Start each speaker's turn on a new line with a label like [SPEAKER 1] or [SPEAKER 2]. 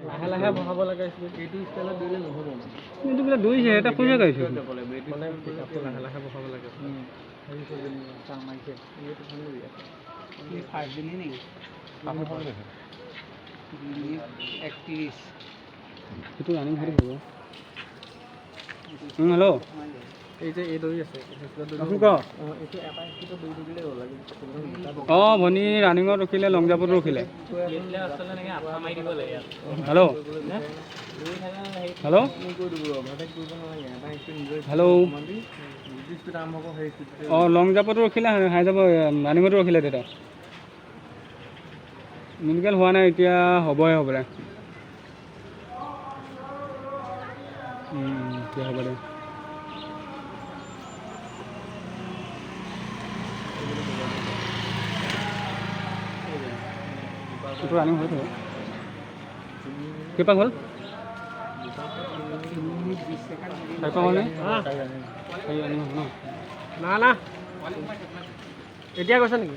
[SPEAKER 1] লাহে লাহে বহাব লাগে এইটো ষ্টাইলত দিলে নহ'ব
[SPEAKER 2] কিন্তু কিবা দৌৰিছে এটা পইচা গাইছে
[SPEAKER 1] মানে পিকআপটো লাহে লাহে বহাব লাগে হেৰি কৰি চাং মাৰিছে এইটো ভাল লাগি আছে ফাৰ্ষ্ট দিলি নেকি 31
[SPEAKER 2] সেইটো ৰানিং হৈ থাকিব হেল্ল'
[SPEAKER 1] এই যে এই দৌৰি আছে
[SPEAKER 2] অঁ ভনী ৰানিঙত ৰখিলে লং জাম্পত ৰখিলে হেল্ল' হেল্ল' হেল্ল' অঁ লং জাম্পতো ৰখিলে হাই জাম্প ৰানিঙতো ৰখিলে তেতিয়া মেডিকেল হোৱা নাই এতিয়া হ'বহে হ'বলে এতিয়া হ'ব দে এইটো ৰানিং হৈ থাকে কেইপাক হ'ল 4 পাক হ'লনে ৰানিং হ'ল ন
[SPEAKER 1] না না এতিয়া কৈছা নেকি